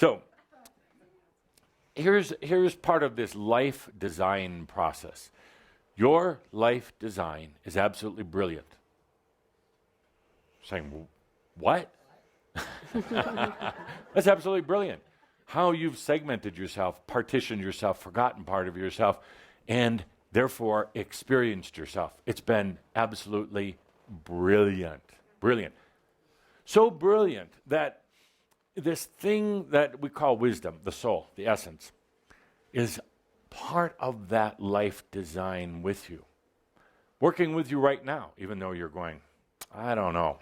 So here's part of this life design process. Your life design is absolutely brilliant. Saying, what? That's absolutely brilliant. How you've segmented yourself, partitioned yourself, forgotten part of yourself, and therefore experienced yourself. It's been absolutely brilliant. Brilliant. So brilliant that this thing that we call wisdom, the soul, the essence, is part of that life design with you. Working with you right now, even though you're going, I don't know.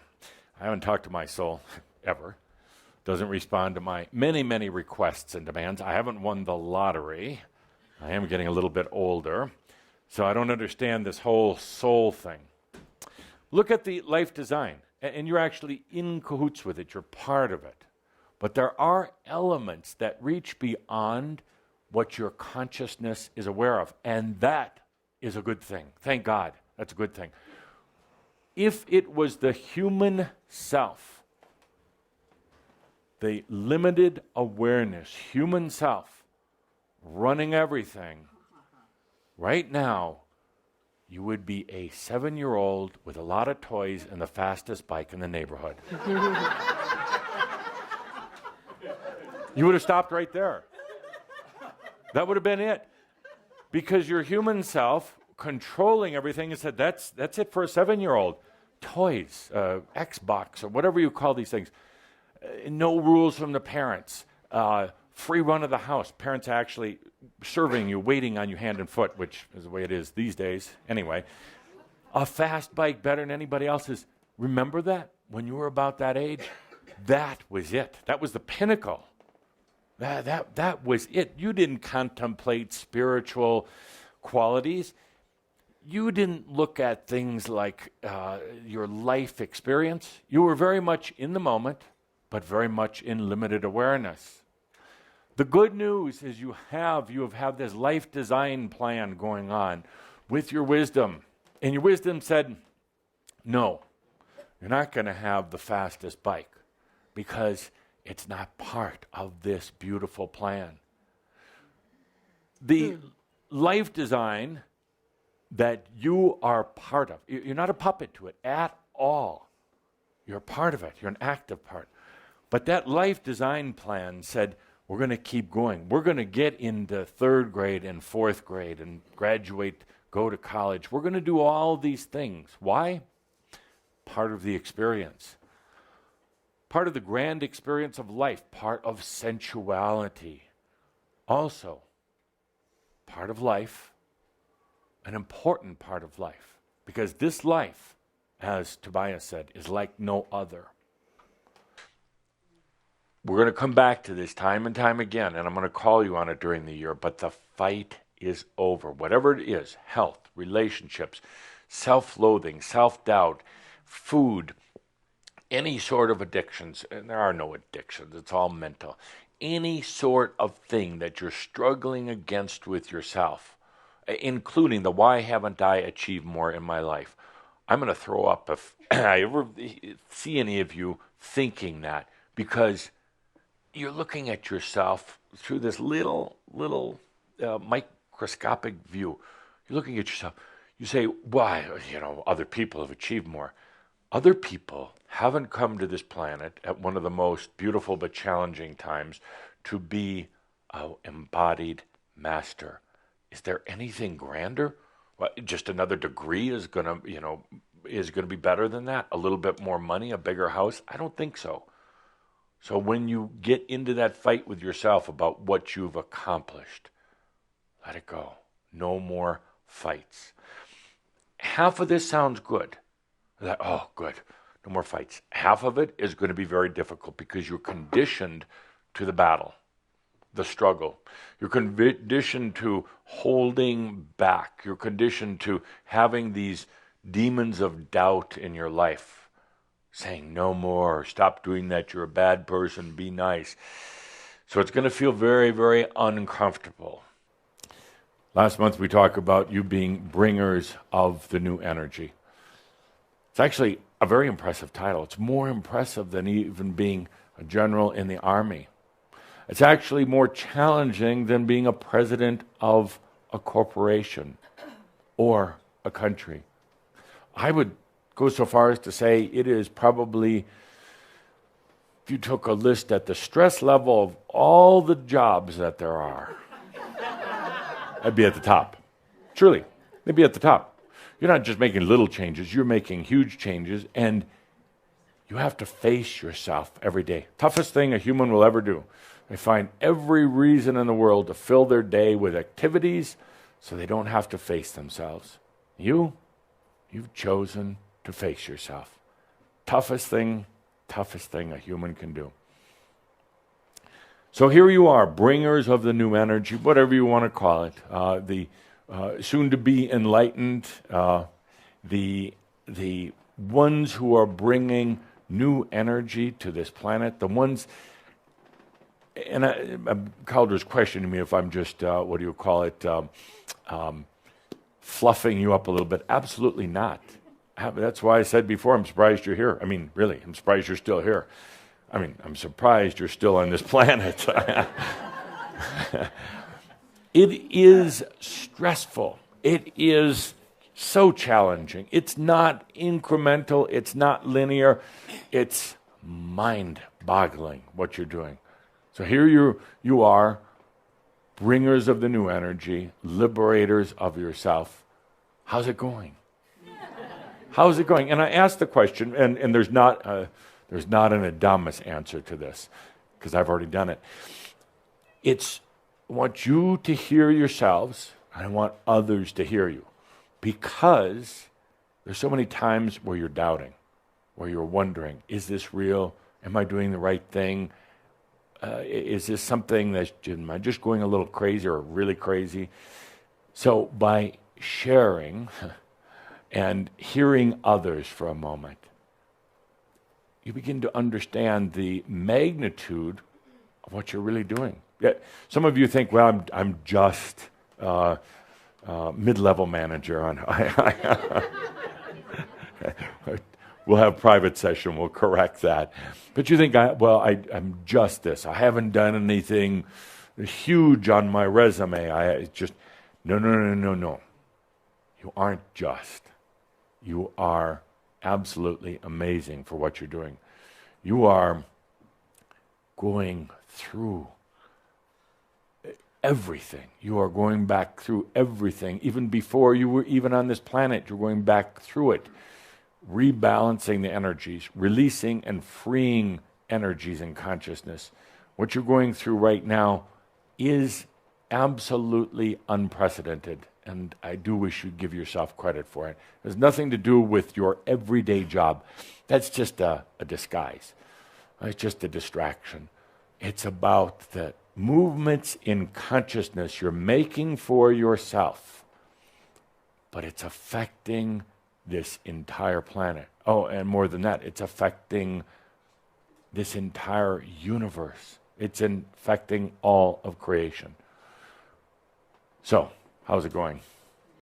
I haven't talked to my soul ever. Doesn't respond to my many, many requests and demands. I haven't won the lottery. I am getting a little bit older, so I don't understand this whole soul thing. Look at the life design, and you're actually in cahoots with it. You're part of it. But there are elements that reach beyond what your consciousness is aware of, and that is a good thing. Thank God, that's a good thing. If it was the human self, the limited awareness, human self, running everything, right now, you would be a 7-year-old with a lot of toys and the fastest bike in the neighborhood. You would have stopped right there. That would have been it. Because your human self controlling everything and said, that's it for a 7-year-old. Toys, Xbox, or whatever you call these things. No rules from the parents. Free run of the house. Parents actually serving you, waiting on you hand and foot, which is the way it is these days. Anyway, a fast bike better than anybody else's. Remember that when you were about that age? That was it. That was the pinnacle. That was it. You didn't contemplate spiritual qualities. You didn't look at things like your life experience. You were very much in the moment, but very much in limited awareness. The good news is you have this life design plan going on with your wisdom. And your wisdom said, no, you're not going to have the fastest bike because it's not part of this beautiful plan. The life design that you are part of, you're not a puppet to it at all. You're a part of it. You're an active part. But that life design plan said, we're going to keep going. We're going to get into 3rd grade and 4th grade and graduate, go to college. We're going to do all these things. Why? Part of the experience. Part of the grand experience of life. Part of sensuality. Also, part of life, an important part of life. Because this life, as Tobias said, is like no other. We're going to come back to this time and time again, and I'm going to call you on it during the year, but the fight is over. Whatever it is, health, relationships, self-loathing, self-doubt, food, any sort of addictions, and there are no addictions, it's all mental. Any sort of thing that you're struggling against with yourself, including the why haven't I achieved more in my life. I'm going to throw up if I ever see any of you thinking that, because you're looking at yourself through this little microscopic view. You're looking at yourself. You say, why? Other people have achieved more. Other people haven't come to this planet at one of the most beautiful but challenging times to be an embodied master. Is there anything grander? Well, just another degree is gonna be better than that. A little bit more money, a bigger house? I don't think so. So when you get into that fight with yourself about what you've accomplished, let it go. No more fights. Half of this sounds good. Good. No more fights. Half of it is going to be very difficult because you're conditioned to the battle, the struggle. You're conditioned to holding back. You're conditioned to having these demons of doubt in your life. Saying no more, stop doing that, you're a bad person, be nice. So it's going to feel very, very uncomfortable. Last month we talked about you being bringers of the new energy. It's actually a very impressive title. It's more impressive than even being a general in the army. It's actually more challenging than being a president of a corporation or a country. I would go so far as to say it is probably, if you took a list at the stress level of all the jobs that there are, I'd be at the top. Truly, they'd be at the top. You're not just making little changes, you're making huge changes, and you have to face yourself every day. Toughest thing a human will ever do. They find every reason in the world to fill their day with activities so they don't have to face themselves. You've chosen to face yourself. Toughest thing a human can do. So here you are, bringers of the new energy, whatever you want to call it, the soon-to-be enlightened, the ones who are bringing new energy to this planet, the ones, and Calder's questioning me if I'm just, fluffing you up a little bit. Absolutely not. That's why I said before, I'm surprised you're here. I mean, really, I'm surprised you're still here. I mean, I'm surprised you're still on this planet. It is stressful. It is so challenging. It's not incremental. It's not linear. It's mind-boggling what you're doing. So here you are, bringers of the new energy, liberators of yourself. How's it going? How's it going? And I asked the question, and there's not an Adamus answer to this, because I've already done it. I want you to hear yourselves, and I want others to hear you, because there's so many times where you're doubting, where you're wondering, is this real? Am I doing the right thing? Is this something am I just going a little crazy or really crazy? So by sharing and hearing others for a moment, you begin to understand the magnitude of what you're really doing. Yeah, some of you think, well, I'm just mid-level manager. We'll have private session. We'll correct that. But you think, I'm just this. I haven't done anything huge on my resume. No. You aren't just. You are absolutely amazing for what you're doing. You are going through everything. You are going back through everything. Even before you were even on this planet, you're going back through it, rebalancing the energies, releasing and freeing energies in consciousness. What you're going through right now is absolutely unprecedented, and I do wish you'd give yourself credit for it. It has nothing to do with your everyday job. That's just a disguise. It's just a distraction. It's about the movements in consciousness you're making for yourself, but it's affecting this entire planet. Oh, and more than that, it's affecting this entire universe. It's infecting all of creation. So, how's it going?